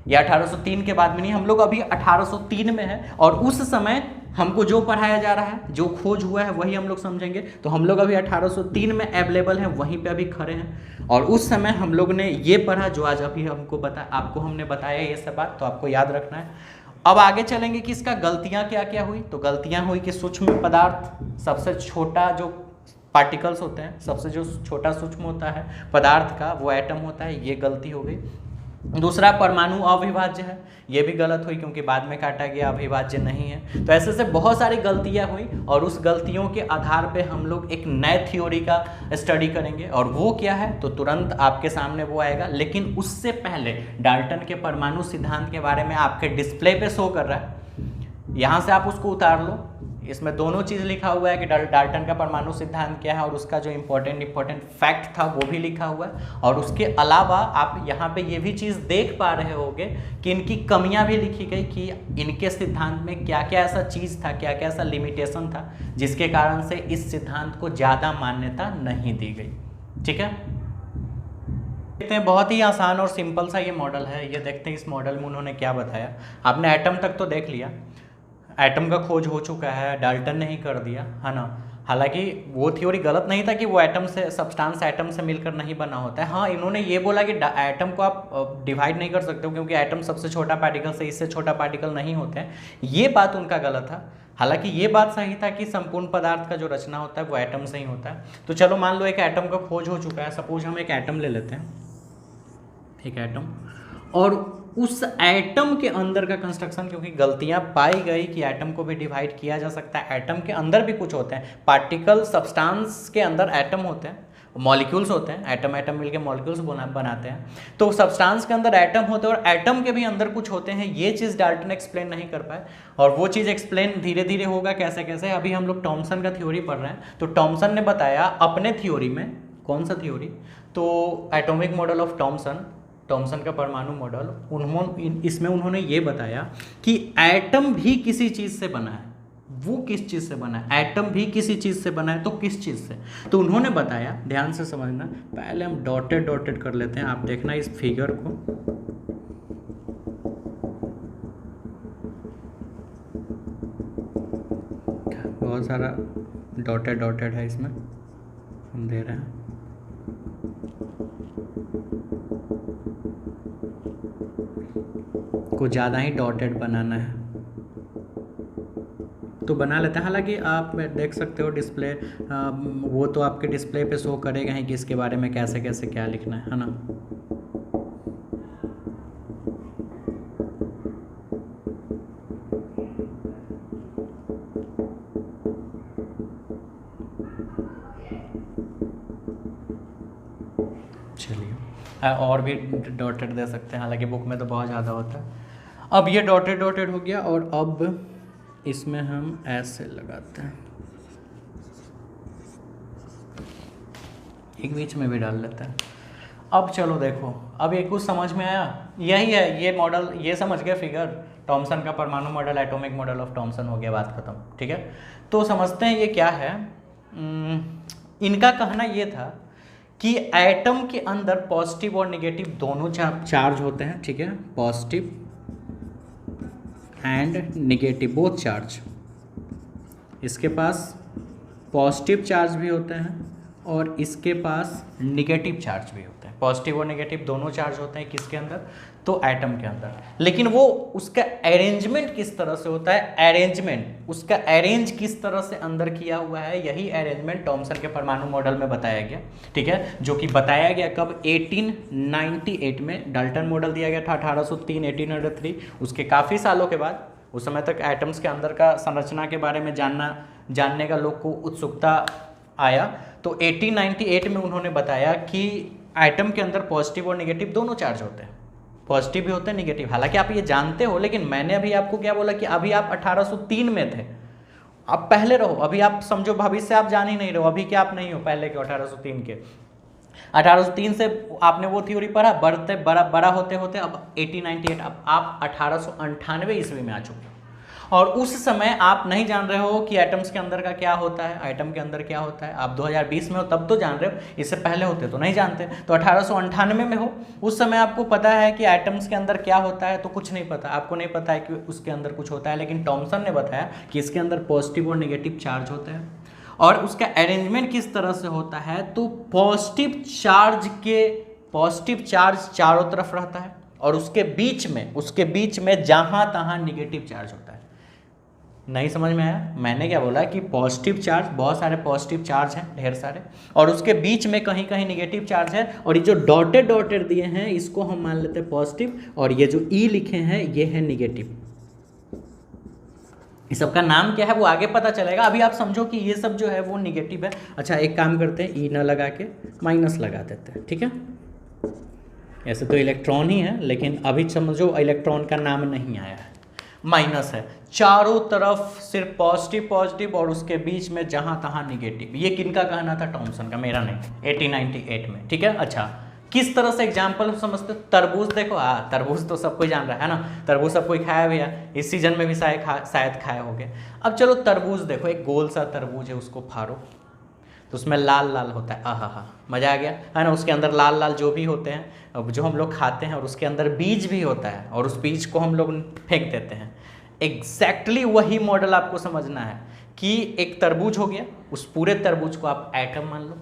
या 1803 के बाद में नहीं, हम लोग अभी 1803 में है। और उस समय हमको जो पढ़ाया जा रहा है, जो खोज हुआ है वही हम लोग समझेंगे। तो हम लोग अभी 1803 में अवेलेबल हैं, वहीं पे अभी खड़े हैं। और उस समय हम लोग ने ये पढ़ा जो आज अभी हमको आपको हमने बताया ये सब बात, तो आपको याद रखना है। अब आगे चलेंगे कि इसका गलतियाँ क्या क्या हुई। तो गलतियाँ हुई कि सूक्ष्म पदार्थ, सबसे छोटा जो पार्टिकल्स होते हैं, सबसे जो छोटा सूक्ष्म होता है पदार्थ का वो एटम होता है, ये गलती हो गई। दूसरा, परमाणु अविभाज्य है, ये भी गलत हुई क्योंकि बाद में काटा गया अविभाज्य नहीं है। तो ऐसे से बहुत सारी गलतियां हुई, और उस गलतियों के आधार पे हम लोग एक नए थ्योरी का स्टडी करेंगे। और वो क्या है तो तुरंत आपके सामने वो आएगा। लेकिन उससे पहले डाल्टन के परमाणु सिद्धांत के बारे में आपके डिस्प्ले पे शो कर रहा है, यहाँ से आप उसको उतार लो। इसमें दोनों चीज़ लिखा हुआ है कि डाल्टन का परमाणु सिद्धांत क्या है, और उसका जो इम्पोर्टेंट फैक्ट था वो भी लिखा हुआ है। और उसके अलावा आप यहाँ पे ये भी चीज़ देख पा रहे होंगे कि इनकी कमियां भी लिखी गई, कि इनके सिद्धांत में क्या क्या ऐसा चीज़ था, क्या क्या ऐसा लिमिटेशन था, जिसके कारण से इस सिद्धांत को ज़्यादा मान्यता नहीं दी गई, ठीक है। देखते हैं, बहुत ही आसान और सिंपल सा ये मॉडल है। ये देखते हैं इस मॉडल में उन्होंने क्या बताया। आपने एटम तक तो देख लिया, एटम का खोज हो चुका है, डाल्टन ने ही कर दिया, है ना। हालांकि वो थ्योरी गलत नहीं था कि वो एटम से, सब्सटेंस एटम से मिलकर नहीं बना होता है। हाँ, इन्होंने ये बोला कि एटम को आप डिवाइड नहीं कर सकते हो, क्योंकि एटम सबसे छोटा पार्टिकल से इससे छोटा पार्टिकल नहीं होते हैं। ये बात उनका गलत था। हालांकि ये बात सही था कि संपूर्ण पदार्थ का जो रचना होता है वो एटम से ही होता है। तो चलो मान लो एक एटम का खोज हो चुका है, सपोज हम एक एटम ले लेते हैं, एक एटम, और उस एटम के अंदर का कंस्ट्रक्शन, क्योंकि गलतियां पाई गई कि एटम को भी डिवाइड किया जा सकता है, एटम के अंदर भी कुछ होते हैं, पार्टिकल सब्सटेंस के अंदर एटम होते हैं, मॉलिक्यूल्स होते हैं, एटम एटम मिलके मॉलिक्यूल्स बनाते हैं। तो सब्सटेंस के अंदर एटम होते हैं और एटम के भी अंदर कुछ होते हैं। ये चीज़ डाल्टन एक्सप्लेन नहीं कर पाए, और वो चीज़ एक्सप्लेन धीरे धीरे होगा। कैसे कैसे, अभी हम लोग टॉमसन का थ्योरी पढ़ रहे हैं। तो टॉमसन ने बताया अपने थ्योरी में, कौन सा थ्योरी, तो एटॉमिक मॉडल ऑफ टॉमसन का परमाणु मॉडल, इसमें उन्होंने ये बताया कि एटम भी किसी चीज़ से बना है। वो किस चीज़ से बना है? एटम भी किसी चीज़ से बना है, तो किस चीज़ से? तो उन्होंने बताया, ध्यान से समझना, पहले हम डॉटेड कर लेते हैं, आप देखना इस फिगर को। बहुत सारा डॉटेड है इसमें, हम दे रहे हैं। को ज़्यादा ही डॉटेड बनाना है तो बना लेते हैं। हालांकि आप देख सकते हो डिस्प्ले, वो तो आपके डिस्प्ले पे शो करेगा ही कि इसके बारे में कैसे कैसे क्या लिखना है ना। चलिए, और भी डॉटेड दे सकते हैं, हालांकि बुक में तो बहुत ज़्यादा होता है। अब ये डॉटेड हो गया, और अब इसमें हम ऐसे लगाते हैं, एक बीच में भी डाल लेते हैं। अब चलो देखो, अब ये कुछ समझ में आया, यही है ये मॉडल, ये समझ गए फिगर, टॉमसन का परमाणु model, atomic model of Thomson, हो गया बात खत्म। ठीक है, तो समझते हैं ये क्या है। इनका कहना ये था कि एटम के अंदर पॉजिटिव और नेगेटिव दोनों चार्ज होते हैं। ठीक है, positive and negative both charge, इसके पास पॉजिटिव चार्ज भी होते हैं और इसके पास नेगेटिव चार्ज भी होते हैं। पॉजिटिव और नेगेटिव दोनों चार्ज होते हैं किसके अंदर, तो एटम के अंदर। लेकिन वो उसका अरेंजमेंट किस तरह से होता है, अरेंजमेंट उसका अरेंज किस तरह से अंदर किया हुआ है, यही अरेंजमेंट टॉमसन के परमाणु मॉडल में बताया गया। ठीक है, जो कि बताया गया कब, 1898 में। डाल्टन मॉडल दिया गया था 1803, 1803। उसके काफ़ी सालों के बाद, उस समय तक एटम्स के अंदर का संरचना के बारे में जानने का लोग को उत्सुकता आया, तो 1898 में उन्होंने बताया कि एटम के अंदर पॉजिटिव और नेगेटिव दोनों चार्ज होते हैं, पॉजिटिव भी होते हैं नेगेटिव। हालांकि आप ये जानते हो, लेकिन मैंने अभी आपको क्या बोला कि अभी आप 1803 में थे, आप पहले रहो। अभी आप समझो भविष्य आप जान ही नहीं रहो, अभी क्या आप नहीं हो पहले के 1803 के। 1803 से आपने वो थ्योरी पढ़ा, बढ़ते बड़ा होते होते अब 1898, अब आप 1898 ईस्वी में आ चुके हो। और उस समय आप नहीं जान रहे हो कि एटम्स के अंदर का क्या होता है, एटम के अंदर क्या होता है। आप 2020 में हो तब तो जान रहे हो, इससे पहले होते तो नहीं जानते। तो 1898 में हो, उस समय आपको पता है कि एटम्स के अंदर क्या होता है, तो कुछ नहीं पता, आपको नहीं पता है कि उसके अंदर कुछ होता है। लेकिन टॉमसन ने बताया कि इसके अंदर पॉजिटिव और नेगेटिव चार्ज होते हैं, और उसका अरेंजमेंट किस तरह से होता है, तो पॉजिटिव चार्ज चारों तरफ रहता है, और उसके बीच में जहां तहां नेगेटिव चार्ज होता है। नहीं समझ में आया, मैंने क्या बोला कि पॉजिटिव चार्ज, बहुत सारे पॉजिटिव चार्ज हैं, ढेर सारे, और उसके बीच में कहीं कहीं नेगेटिव चार्ज है। और ये जो डॉटेड दिए हैं इसको हम मान लेते हैं पॉजिटिव, और ये जो ई लिखे हैं ये है नेगेटिव। इस सब का नाम क्या है वो आगे पता चलेगा, अभी आप समझो कि ये सब जो है वो नेगेटिव है। अच्छा, एक काम करते हैं, ई न लगा के माइनस लगा देते हैं। ठीक है, ऐसे तो इलेक्ट्रॉन ही है, लेकिन अभी समझो इलेक्ट्रॉन का नाम नहीं आया है, माइनस है। चारों तरफ सिर्फ पॉजिटिव और उसके बीच में जहां तहां नेगेटिव। ये किनका कहना था, टॉमसन का, मेरा नहीं, 1898 में। ठीक है, अच्छा किस तरह से एग्जाम्पल समझते, तरबूज देखो, तरबूज तो सब कोई जान रहा है ना, तरबूज सब कोई खाया भी है, इस सीजन में भी शायद खाए होंगे। अब चलो तरबूज देखो, एक गोल सा तरबूज है, उसको फाड़ो तो उसमें लाल लाल होता है, आहा मजा आ गया है ना। उसके अंदर लाल लाल जो भी होते हैं, जो हम लोग खाते हैं, और उसके अंदर बीज भी होता है, और उस बीज को हम लोग फेंक देते हैं। एग्जैक्टली वही मॉडल आपको समझना है कि एक तरबूज हो गया, उस पूरे तरबूज को आप एटम मान लो,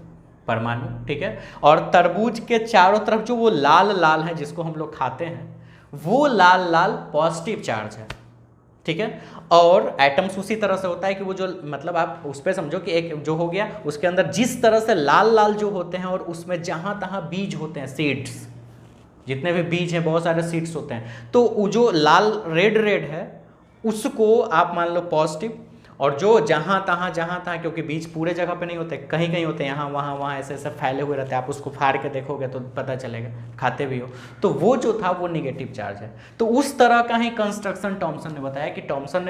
परमाणु। ठीक है, और तरबूज के चारों तरफ जो वो लाल लाल है जिसको हम लोग खाते हैं, वो लाल लाल पॉजिटिव चार्ज है। ठीक है, और एटम्स उसी तरह से होता है कि वो जो, मतलब आप उस पर समझो कि एक जो हो गया, उसके अंदर जिस तरह से लाल लाल जो होते हैं, और उसमें जहां तहां बीज होते हैं, सीड्स, जितने भी बीज हैं बहुत सारे सीड्स होते हैं, तो वो जो लाल रेड है उसको आप मान लो पॉजिटिव, और जो जहां तहां क्योंकि बीज पूरे जगह पे नहीं होते, कहीं कहीं होते हैं, यहाँ वहाँ ऐसे फैले हुए रहते हैं, आप उसको फाड़ के देखोगे तो पता चलेगा, खाते भी हो, तो वो जो था वो नेगेटिव चार्ज है। तो उस तरह का ही कंस्ट्रक्शन टॉमसन ने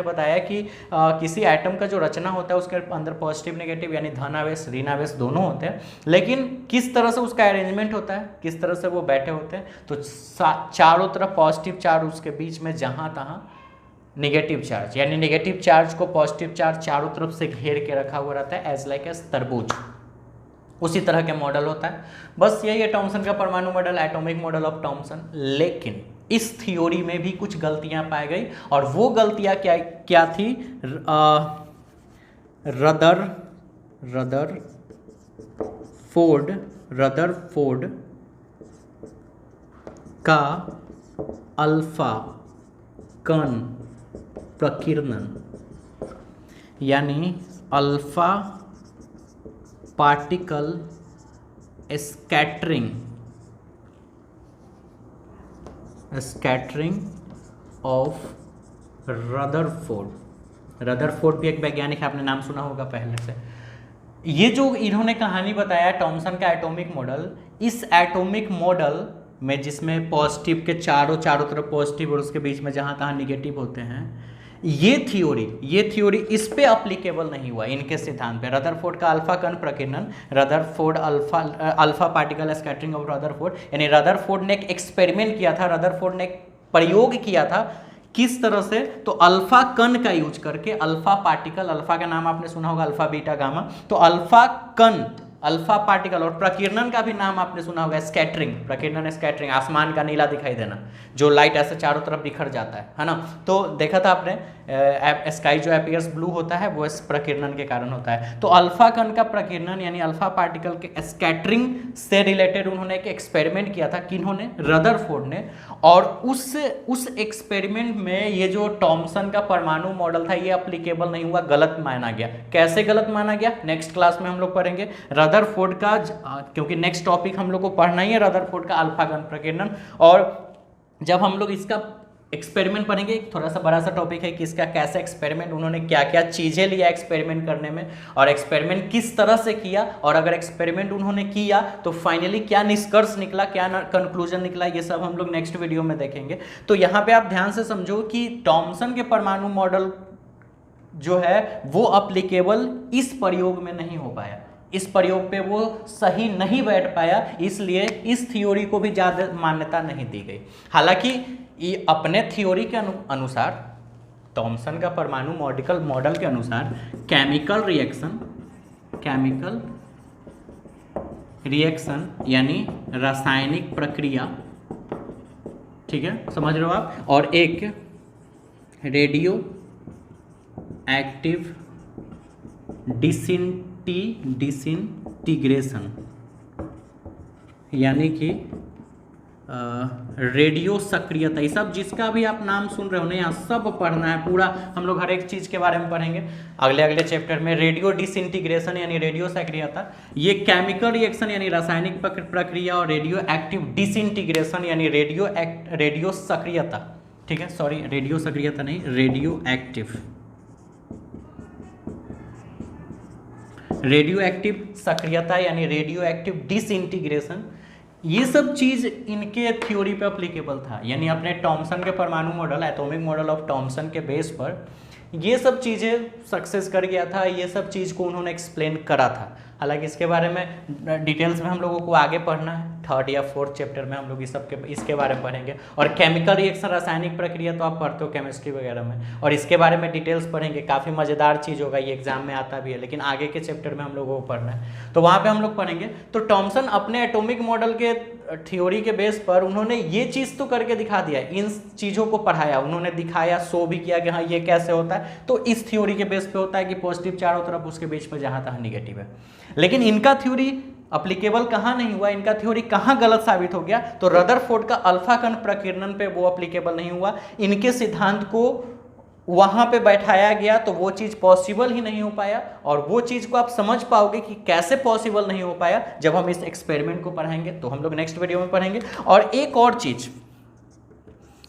बताया कि किसी एटम का जो रचना होता है उसके अंदर पॉजिटिव नेगेटिव यानी धनावेश ऋणावेश दोनों होते हैं, लेकिन किस तरह से उसका अरेंजमेंट होता है, किस तरह से वो बैठे होते हैं, तो चारों तरफ पॉजिटिव चार्ज, उसके बीच में जहां तहां नेगेटिव चार्ज, यानी नेगेटिव चार्ज को पॉजिटिव चार्ज चारों तरफ से घेर के रखा हुआ रहता है, एज लाइक एज तरबूज। उसी तरह के मॉडल होता है, बस यही है टॉमसन का परमाणु model, atomic model of Thomson. लेकिन इस थ्योरी में भी कुछ गलतियां पाई गई, और वो गलतियां क्या थी, रदरफोर्ड का अल्फा कण प्रकीर्णन, यानी alpha particle scattering of Rutherford भी एक वैज्ञानिक है, आपने नाम सुना होगा पहले से। ये जो इन्होंने कहानी बताया टॉमसन का एटॉमिक मॉडल, इस एटॉमिक मॉडल में जिसमें पॉजिटिव के चारों तरफ पॉजिटिव और उसके बीच में जहाँ तहाँ निगेटिव होते हैं, ये थ्योरी इस पे अप्लीकेबल नहीं हुआ, इनके सिद्धांत पे। रदरफोर्ड का अल्फा कण प्रकीर्णन, Rutherford alpha particle scattering of Rutherford, यानी रदरफोर्ड ने एक एक्सपेरिमेंट किया था, रदरफोर्ड ने एक प्रयोग किया था। किस तरह से? तो अल्फा कण का यूज करके, अल्फा पार्टिकल, अल्फा का नाम आपने सुना होगा, अल्फा बीटा गामा, तो अल्फा कण, अल्फा पार्टिकल, और प्रकीर्णन का भी नाम आपने सुना होगा, स्कैटरिंग, प्रकीर्णन स्कैटरिंग, आसमान का नीला दिखाई देना, जो लाइट ऐसे चारों तरफ बिखर जाता है ना। तो देखा था आपने, स्काई जो अपीयर्स ब्लू होता है वो इस प्रकीर्णन के कारण होता है। तो अल्फा कण का प्रकीर्णन यानी अल्फा पार्टिकल के स्कैटरिंग से रिलेटेड उन्होंने एक एक्सपेरिमेंट किया था, किन्होंने? रदरफोर्ड ने। और उस एक्सपेरिमेंट में ये जो टॉमसन का परमाणु मॉडल था ये अप्लीकेबल नहीं हुआ, गलत माना गया। कैसे गलत माना गया? नेक्स्ट क्लास में हम लोग पढ़ेंगे रदरफोर्ड का, क्योंकि नेक्स्ट टॉपिक हम लोग को पढ़ना ही है रदरफोर्ड का अल्फा कण प्रकीर्णन। और जब हम लोग इसका एक्सपेरिमेंट पढ़ेंगे, थोड़ा सा बड़ा सा टॉपिक है कि इसका कैसे एक्सपेरिमेंट, उन्होंने क्या क्या चीज़ें लिया एक्सपेरिमेंट करने में, और एक्सपेरिमेंट किस तरह से किया, और अगर एक्सपेरिमेंट उन्होंने किया तो फाइनली क्या निष्कर्ष निकला, क्या कंक्लूजन निकला, ये सब हम लोग नेक्स्ट वीडियो में देखेंगे। तो यहाँ पे आप ध्यान से समझो कि टॉमसन के परमाणु मॉडल जो है वो अप्लीकेबल इस प्रयोग में नहीं हो पाया, इस प्रयोग पे वो सही नहीं बैठ पाया, इसलिए इस थ्योरी को भी ज़्यादा मान्यता नहीं दी गई। हालांकि ये अपने थ्योरी के अनुसार, टॉमसन का परमाणु मॉडल के अनुसार केमिकल रिएक्शन यानी रासायनिक प्रक्रिया, ठीक है, समझ रहे हो आप, और एक रेडियो एक्टिव डिसइंटीग्रेशन यानी कि रेडियो सक्रियता, ये सब जिसका भी आप नाम सुन रहे हो ना, यहाँ सब पढ़ना है पूरा, हम लोग हर एक चीज़ के बारे में पढ़ेंगे अगले चैप्टर में। रेडियो डिसइंटीग्रेशन यानी रेडियो सक्रियता, ये केमिकल रिएक्शन यानी रासायनिक प्रक्रिया, और रेडियो एक्टिव डिसइंटीग्रेशन यानी रेडियो सक्रियता, ठीक है, सॉरी रेडियो सक्रियता नहीं, रेडियो एक्टिव सक्रियता यानी रेडियो एक्टिव डिसइंटीग्रेशन, ये सब चीज इनके थ्योरी पे अप्लीकेबल था। यानी अपने टॉमसन के परमाणु model, atomic model of Thomson के बेस पर ये सब चीज़ें सक्सेस कर गया था, ये सब चीज़ को उन्होंने एक्सप्लेन करा था। हालांकि इसके बारे में डिटेल्स में हम लोगों को आगे पढ़ना है, 3rd या 4th चैप्टर में हम लोग इसके बारे में पढ़ेंगे। और केमिकल रिएक्शन, रासायनिक प्रक्रिया तो आप पढ़ते हो केमिस्ट्री वगैरह में, और इसके बारे में डिटेल्स पढ़ेंगे, काफ़ी मज़ेदार चीज़ होगा, ये एग्जाम में आता भी है, लेकिन आगे के चैप्टर में हम लोगों को पढ़ना है, तो वहाँ पर हम लोग पढ़ेंगे। तो टॉमसन अपने एटॉमिक मॉडल के थ्योरी के बेस पर उन्होंने ये चीज़ तो करके दिखा दिया, इन चीज़ों को पढ़ाया, उन्होंने दिखाया, शो भी किया कि हाँ ये कैसे होता है। तो इस थ्योरी के बेस पे होता है कि पॉजिटिव चारों तरफ, उसके बीच में जहाँ तहाँ निगेटिव है। लेकिन इनका थ्योरी अप्लीकेबल कहाँ नहीं हुआ, इनका थ्योरी कहाँ गलत साबित हो गया? तो रदरफोर्ड का अल्फा कण प्रकीर्णन पे वो अप्लीकेबल नहीं हुआ, इनके सिद्धांत को वहाँ पे बैठाया गया तो वो चीज़ पॉसिबल ही नहीं हो पाया। और वो चीज़ को आप समझ पाओगे कि कैसे पॉसिबल नहीं हो पाया जब हम इस एक्सपेरिमेंट को पढ़ेंगे, तो हम लोग नेक्स्ट वीडियो में पढ़ेंगे। और एक और चीज़,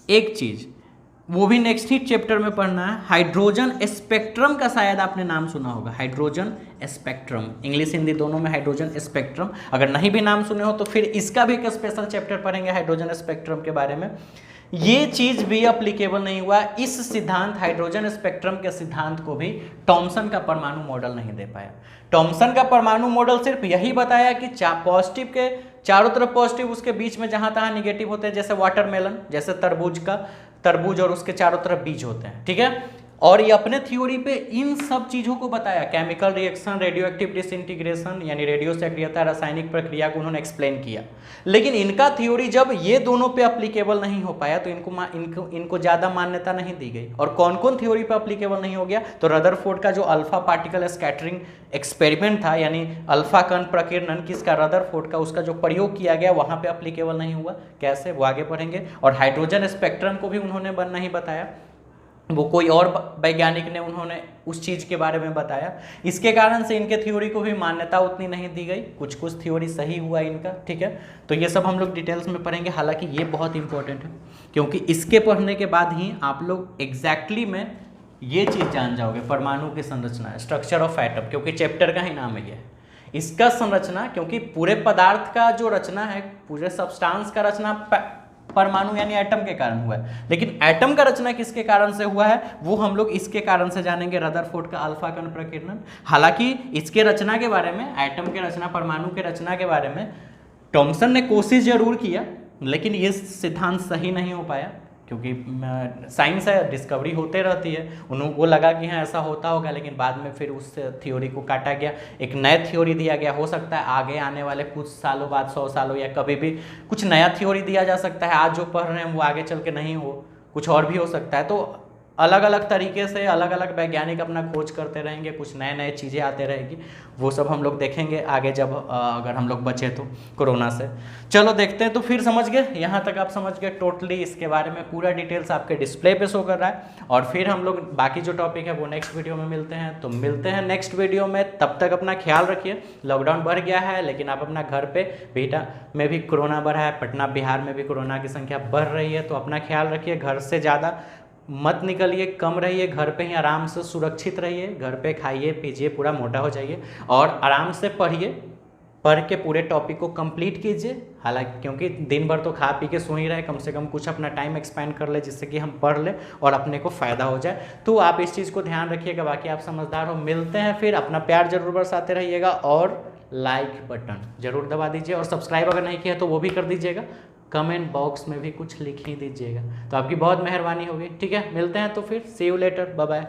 एक चीज़ वो भी नेक्स्ट ही चैप्टर में पढ़ना है, हाइड्रोजन स्पेक्ट्रम का शायद आपने नाम सुना होगा, हाइड्रोजन स्पेक्ट्रम, इंग्लिश हिंदी दोनों में हाइड्रोजन स्पेक्ट्रम। अगर नहीं भी नाम सुने हो तो फिर इसका भी एक स्पेशल चैप्टर पढ़ेंगे हाइड्रोजन स्पेक्ट्रम के बारे में। ये चीज भी अप्लीकेबल नहीं हुआ, इस सिद्धांत हाइड्रोजन स्पेक्ट्रम के सिद्धांत को भी टॉमसन का परमाणु मॉडल नहीं दे पाया। टॉमसन का परमाणु मॉडल सिर्फ यही बताया कि पॉजिटिव के चारों तरफ पॉजिटिव, उसके बीच में जहां तहां निगेटिव होते हैं, जैसे वाटरमेलन, जैसे तरबूज और उसके चारों तरफ बीज होते हैं, ठीक है। और ये अपने थ्योरी पे इन सब चीज़ों को बताया, chemical reaction, radio active disintegration यानी रेडियो सक्रियता, रासायनिक प्रक्रिया को उन्होंने एक्सप्लेन किया। लेकिन इनका थ्योरी जब ये दोनों पे अप्लीकेबल नहीं हो पाया तो इनको ज़्यादा मान्यता नहीं दी गई। और कौन कौन थ्योरी पे अप्लीकेबल नहीं हो गया? तो रदरफोर्ड का जो अल्फा पार्टिकल स्कैटरिंग एक्सपेरिमेंट था, यानी अल्फा कण प्रकीर्णन, किसका? रदरफोर्ड का, उसका जो प्रयोग किया गया वहाँ पे अप्लीकेबल नहीं हुआ। कैसे? वो आगे पढ़ेंगे। और हाइड्रोजन स्पेक्ट्रम को भी उन्होंने नहीं बताया, वो कोई और वैज्ञानिक ने उन्होंने उस चीज़ के बारे में बताया। इसके कारण से इनके थ्योरी को भी मान्यता उतनी नहीं दी गई, कुछ कुछ थ्योरी सही हुआ इनका, ठीक है। तो ये सब हम लोग डिटेल्स में पढ़ेंगे। हालांकि ये बहुत इंपॉर्टेंट है, क्योंकि इसके पढ़ने के बाद ही आप लोग एग्जैक्टली में ये चीज़ जान जाओगे, परमाणु की संरचना, स्ट्रक्चर ऑफ एटम, क्योंकि चैप्टर का ही नाम है ये, इसका संरचना। क्योंकि पूरे पदार्थ का जो रचना है, पूरे सब्सटेंस का रचना परमाणु यानी एटम के कारण हुआ है। लेकिन एटम का रचना किसके कारण से हुआ है वो हम लोग इसके कारण से जानेंगे, रदरफोर्ड का अल्फा कण प्रकीर्णन। हालांकि इसके रचना के बारे में, एटम के रचना, परमाणु के रचना के बारे में थॉमसन ने कोशिश जरूर किया, लेकिन ये सिद्धांत सही नहीं हो पाया, क्योंकि साइंस है, डिस्कवरी होते रहती है। उनको लगा कि हाँ ऐसा होता होगा, लेकिन बाद में फिर उस थ्योरी को काटा गया, एक नया थ्योरी दिया गया। हो सकता है आगे आने वाले कुछ सालों बाद, 100 सालों या कभी भी कुछ नया थ्योरी दिया जा सकता है। आज जो पढ़ रहे हैं वो आगे चल के नहीं हो, कुछ और भी हो सकता है। तो अलग अलग तरीके से अलग अलग वैज्ञानिक अपना खोज करते रहेंगे, कुछ नए नए चीज़ें आते रहेगी, वो सब हम लोग देखेंगे आगे, जब अगर हम लोग बचे तो कोरोना से। चलो देखते हैं। तो फिर समझ गए, यहाँ तक आप समझ गए टोटली, इसके बारे में पूरा डिटेल्स आपके डिस्प्ले पे शो कर रहा है। और फिर हम लोग बाकी जो टॉपिक है वो नेक्स्ट वीडियो में मिलते हैं। तो मिलते हैं नेक्स्ट वीडियो में, तब तक अपना ख्याल रखिए। लॉकडाउन बढ़ गया है, लेकिन आप अपना घर पे, बीटा में भी कोरोना बढ़ा है, पटना बिहार में भी कोरोना की संख्या बढ़ रही है, तो अपना ख्याल रखिए। घर से ज़्यादा मत निकलिए, कम रहिए, घर पे ही आराम से सुरक्षित रहिए। घर पे खाइए पीजिए, पूरा मोटा हो जाइए और आराम से पढ़िए, पढ़ के पूरे टॉपिक को कंप्लीट कीजिए। हालांकि क्योंकि दिन भर तो खा पी के सो ही रहे, कम से कम कुछ अपना टाइम एक्सपेंड कर ले, जिससे कि हम पढ़ लें और अपने को फ़ायदा हो जाए। तो आप इस चीज़ को ध्यान रखिएगा। बाकी आप समझदार हो। मिलते हैं फिर, अपना प्यार जरूर बरसाते रहिएगा और लाइक बटन जरूर दबा दीजिए, और सब्सक्राइब अगर नहीं किया तो वो भी कर दीजिएगा। कमेंट बॉक्स में भी कुछ लिख ही दीजिएगा, तो आपकी बहुत मेहरबानी होगी। ठीक है, मिलते हैं तो फिर, सी यू लेटर, बाय बाय।